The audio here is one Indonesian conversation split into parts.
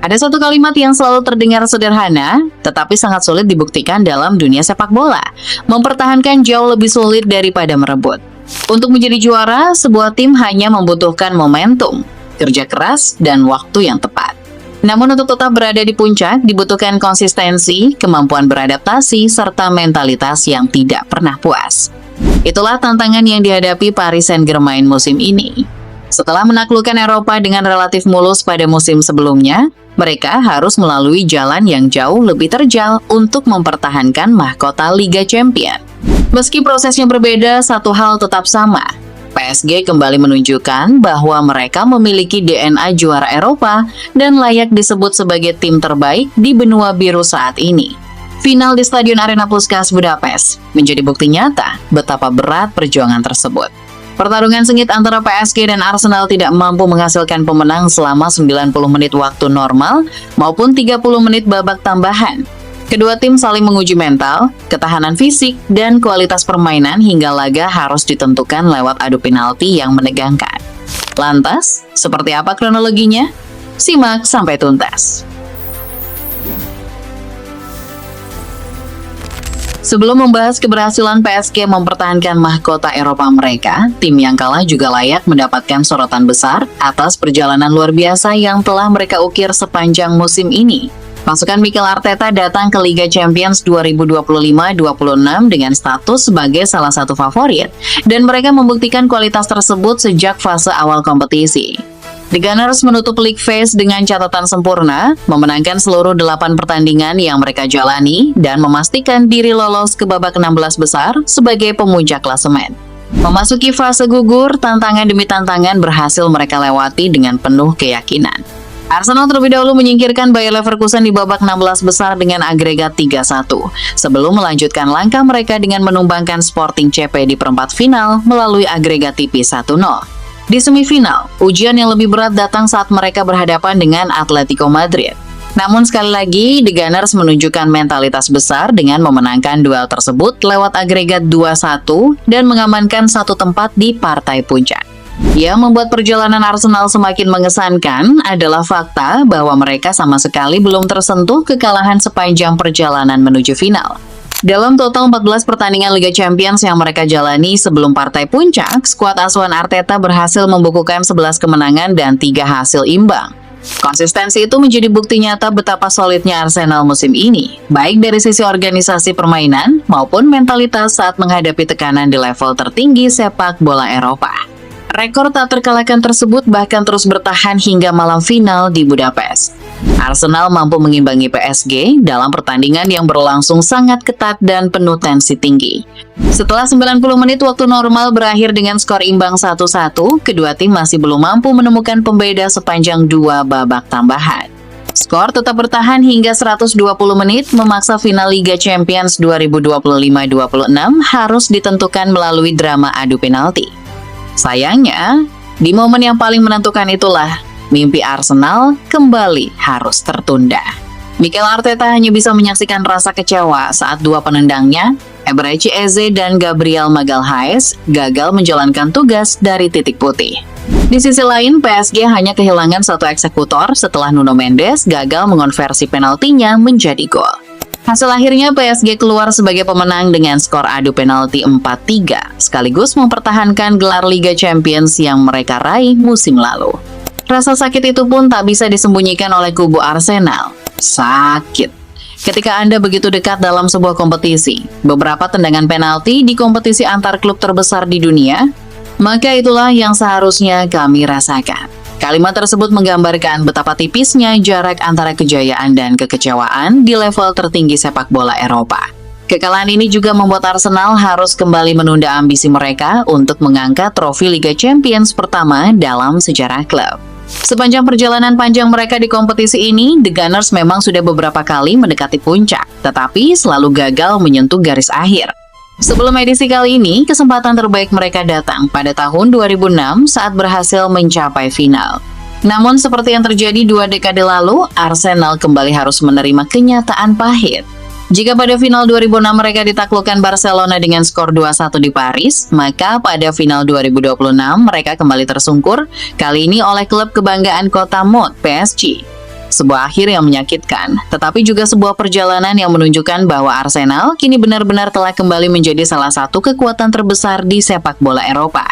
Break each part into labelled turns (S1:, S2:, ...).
S1: Ada satu kalimat yang selalu terdengar sederhana, tetapi sangat sulit dibuktikan dalam dunia sepak bola. Mempertahankan jauh lebih sulit daripada merebut. Untuk menjadi juara, sebuah tim hanya membutuhkan momentum, kerja keras, dan waktu yang tepat. Namun untuk tetap berada di puncak, dibutuhkan konsistensi, kemampuan beradaptasi, serta mentalitas yang tidak pernah puas. Itulah tantangan yang dihadapi Paris Saint-Germain musim ini. Setelah menaklukkan Eropa dengan relatif mulus pada musim sebelumnya, mereka harus melalui jalan yang jauh lebih terjal untuk mempertahankan mahkota Liga Champions. Meski prosesnya berbeda, satu hal tetap sama. PSG kembali menunjukkan bahwa mereka memiliki DNA juara Eropa dan layak disebut sebagai tim terbaik di benua biru saat ini. Final di Stadion Arena Puskás Budapest menjadi bukti nyata betapa berat perjuangan tersebut. Pertarungan sengit antara PSG dan Arsenal tidak mampu menghasilkan pemenang selama 90 menit waktu normal maupun 30 menit babak tambahan. Kedua tim saling menguji mental, ketahanan fisik, dan kualitas permainan hingga laga harus ditentukan lewat adu penalti yang menegangkan. Lantas, seperti apa kronologinya? Simak sampai tuntas. Sebelum membahas keberhasilan PSG mempertahankan mahkota Eropa mereka, tim yang kalah juga layak mendapatkan sorotan besar atas perjalanan luar biasa yang telah mereka ukir sepanjang musim ini. Pasukan Mikel Arteta datang ke Liga Champions 2025-26 dengan status sebagai salah satu favorit, dan mereka membuktikan kualitas tersebut sejak fase awal kompetisi. The Gunners menutup league phase dengan catatan sempurna, memenangkan seluruh 8 pertandingan yang mereka jalani, dan memastikan diri lolos ke babak 16 besar sebagai pemuncak klasemen. Memasuki fase gugur, tantangan demi tantangan berhasil mereka lewati dengan penuh keyakinan. Arsenal terlebih dahulu menyingkirkan Bayer Leverkusen di babak 16 besar dengan agregat 3-1, sebelum melanjutkan langkah mereka dengan menumbangkan Sporting CP di perempat final melalui agregat tipis 1-0. Di semifinal, ujian yang lebih berat datang saat mereka berhadapan dengan Atletico Madrid. Namun sekali lagi, The Gunners menunjukkan mentalitas besar dengan memenangkan duel tersebut lewat agregat 2-1 dan mengamankan satu tempat di partai puncak. Yang membuat perjalanan Arsenal semakin mengesankan adalah fakta bahwa mereka sama sekali belum tersentuh kekalahan sepanjang perjalanan menuju final. Dalam total 14 pertandingan Liga Champions yang mereka jalani sebelum partai puncak, skuad asuhan Arteta berhasil membukukan 11 kemenangan dan 3 hasil imbang. Konsistensi itu menjadi bukti nyata betapa solidnya Arsenal musim ini, baik dari sisi organisasi permainan maupun mentalitas saat menghadapi tekanan di level tertinggi sepak bola Eropa. Rekor tak terkalahkan tersebut bahkan terus bertahan hingga malam final di Budapest. Arsenal mampu mengimbangi PSG dalam pertandingan yang berlangsung sangat ketat dan penuh tensi tinggi. Setelah 90 menit waktu normal berakhir dengan skor imbang 1-1, kedua tim masih belum mampu menemukan pembeda sepanjang 2 babak tambahan. Skor tetap bertahan hingga 120 menit, memaksa final Liga Champions 2025-26 harus ditentukan melalui drama adu penalti. Sayangnya, di momen yang paling menentukan itulah, mimpi Arsenal kembali harus tertunda. Mikel Arteta hanya bisa menyaksikan rasa kecewa saat dua penendangnya, Eberechi Eze dan Gabriel Magalhaes, gagal menjalankan tugas dari titik putih. Di sisi lain, PSG hanya kehilangan satu eksekutor setelah Nuno Mendes gagal mengonversi penaltinya menjadi gol. Hasil akhirnya PSG keluar sebagai pemenang dengan skor adu penalti 4-3, sekaligus mempertahankan gelar Liga Champions yang mereka raih musim lalu. Rasa sakit itu pun tak bisa disembunyikan oleh kubu Arsenal. Sakit. Ketika Anda begitu dekat dalam sebuah kompetisi, beberapa tendangan penalti di kompetisi antar klub terbesar di dunia, maka itulah yang seharusnya kami rasakan. Kalimat tersebut menggambarkan betapa tipisnya jarak antara kejayaan dan kekecewaan di level tertinggi sepak bola Eropa. Kekalahan ini juga membuat Arsenal harus kembali menunda ambisi mereka untuk mengangkat trofi Liga Champions pertama dalam sejarah klub. Sepanjang perjalanan panjang mereka di kompetisi ini, The Gunners memang sudah beberapa kali mendekati puncak, tetapi selalu gagal menyentuh garis akhir. Sebelum edisi kali ini, kesempatan terbaik mereka datang pada tahun 2006 saat berhasil mencapai final. Namun seperti yang terjadi 2 dekade lalu, Arsenal kembali harus menerima kenyataan pahit. Jika pada final 2006 mereka ditaklukkan Barcelona dengan skor 2-1 di Paris, maka pada final 2026 mereka kembali tersungkur, kali ini oleh klub kebanggaan kota Mod, PSG. sebuah akhir yang menyakitkan, tetapi juga sebuah perjalanan yang menunjukkan bahwa Arsenal kini benar-benar telah kembali menjadi salah satu kekuatan terbesar di sepak bola Eropa.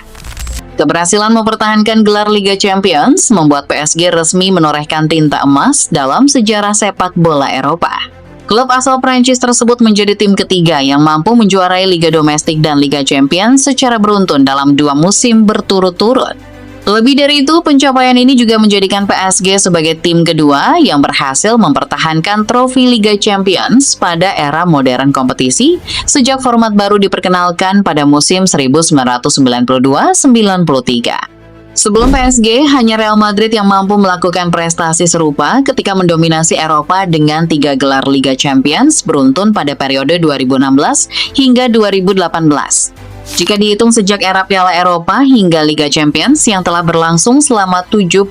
S1: Keberhasilan mempertahankan gelar Liga Champions membuat PSG resmi menorehkan tinta emas dalam sejarah sepak bola Eropa. Klub asal Prancis tersebut menjadi tim ketiga yang mampu menjuarai Liga Domestik dan Liga Champions secara beruntun dalam 2 musim berturut-turut. Lebih dari itu, pencapaian ini juga menjadikan PSG sebagai tim kedua yang berhasil mempertahankan trofi Liga Champions pada era modern kompetisi sejak format baru diperkenalkan pada musim 1992-93. Sebelum PSG, hanya Real Madrid yang mampu melakukan prestasi serupa ketika mendominasi Eropa dengan 3 gelar Liga Champions beruntun pada periode 2016 hingga 2018. Jika dihitung sejak era Piala Eropa hingga Liga Champions yang telah berlangsung selama 71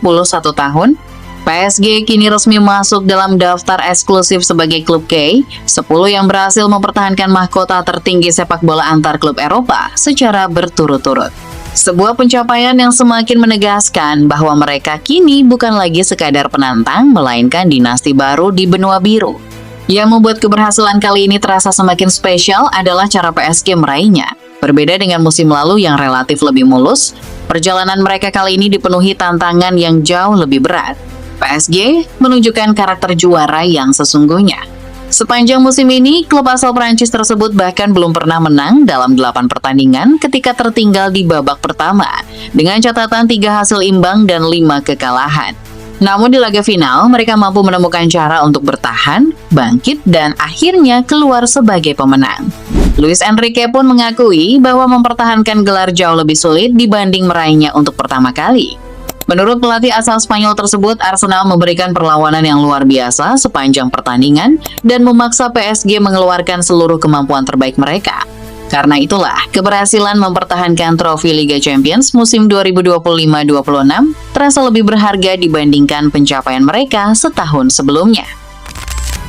S1: tahun, PSG kini resmi masuk dalam daftar eksklusif sebagai klub K, 10 yang berhasil mempertahankan mahkota tertinggi sepak bola antar klub Eropa secara berturut-turut. Sebuah pencapaian yang semakin menegaskan bahwa mereka kini bukan lagi sekadar penantang, melainkan dinasti baru di benua biru. Yang membuat keberhasilan kali ini terasa semakin spesial adalah cara PSG meraihnya. Berbeda dengan musim lalu yang relatif lebih mulus, perjalanan mereka kali ini dipenuhi tantangan yang jauh lebih berat. PSG menunjukkan karakter juara yang sesungguhnya. Sepanjang musim ini, klub asal Prancis tersebut bahkan belum pernah menang dalam 8 pertandingan ketika tertinggal di babak pertama, dengan catatan 3 hasil imbang dan 5 kekalahan. Namun di laga final, mereka mampu menemukan cara untuk bertahan, bangkit, dan akhirnya keluar sebagai pemenang. Luis Enrique pun mengakui bahwa mempertahankan gelar jauh lebih sulit dibanding meraihnya untuk pertama kali. Menurut pelatih asal Spanyol tersebut, Arsenal memberikan perlawanan yang luar biasa sepanjang pertandingan dan memaksa PSG mengeluarkan seluruh kemampuan terbaik mereka. Karena itulah, keberhasilan mempertahankan trofi Liga Champions musim 2025-26 terasa lebih berharga dibandingkan pencapaian mereka setahun sebelumnya.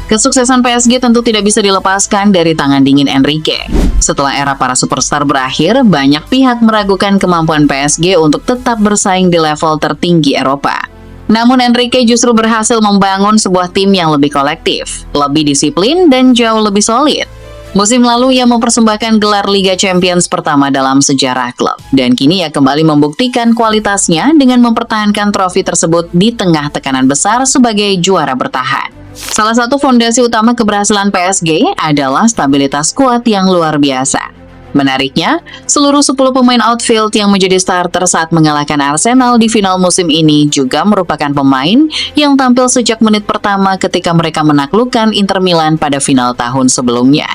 S1: Kesuksesan PSG tentu tidak bisa dilepaskan dari tangan dingin Enrique. Setelah era para superstar berakhir, banyak pihak meragukan kemampuan PSG untuk tetap bersaing di level tertinggi Eropa. Namun Enrique justru berhasil membangun sebuah tim yang lebih kolektif, lebih disiplin, dan jauh lebih solid. Musim lalu ia mempersembahkan gelar Liga Champions pertama dalam sejarah klub, dan kini ia kembali membuktikan kualitasnya dengan mempertahankan trofi tersebut di tengah tekanan besar sebagai juara bertahan. Salah satu fondasi utama keberhasilan PSG adalah stabilitas skuad yang luar biasa. Menariknya, seluruh 10 pemain outfield yang menjadi starter saat mengalahkan Arsenal di final musim ini juga merupakan pemain yang tampil sejak menit pertama ketika mereka menaklukkan Inter Milan pada final tahun sebelumnya.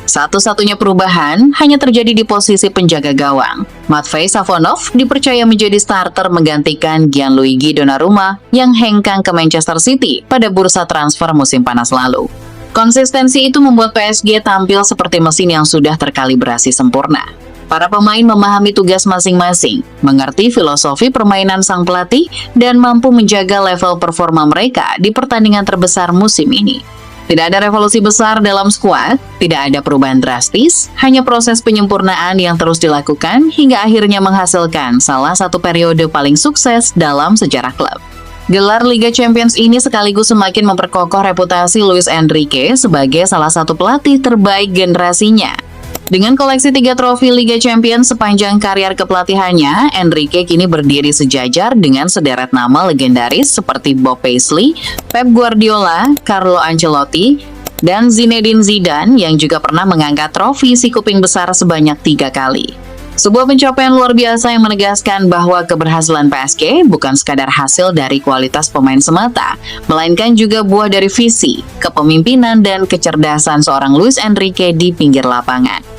S1: Satu-satunya perubahan hanya terjadi di posisi penjaga gawang. Matvei Savonov dipercaya menjadi starter menggantikan Gianluigi Donnarumma yang hengkang ke Manchester City pada bursa transfer musim panas lalu. Konsistensi itu membuat PSG tampil seperti mesin yang sudah terkalibrasi sempurna. Para pemain memahami tugas masing-masing, mengerti filosofi permainan sang pelatih, dan mampu menjaga level performa mereka di pertandingan terbesar musim ini. Tidak ada revolusi besar dalam skuad, tidak ada perubahan drastis, hanya proses penyempurnaan yang terus dilakukan hingga akhirnya menghasilkan salah satu periode paling sukses dalam sejarah klub. Gelar Liga Champions ini sekaligus semakin memperkokoh reputasi Luis Enrique sebagai salah satu pelatih terbaik generasinya. Dengan koleksi 3 trofi Liga Champions sepanjang karier kepelatihannya, Enrique kini berdiri sejajar dengan sederet nama legendaris seperti Bob Paisley, Pep Guardiola, Carlo Ancelotti, dan Zinedine Zidane yang juga pernah mengangkat trofi si kuping besar sebanyak 3 kali. Sebuah pencapaian luar biasa yang menegaskan bahwa keberhasilan PSG bukan sekadar hasil dari kualitas pemain semata, melainkan juga buah dari visi, kepemimpinan, dan kecerdasan seorang Luis Enrique di pinggir lapangan.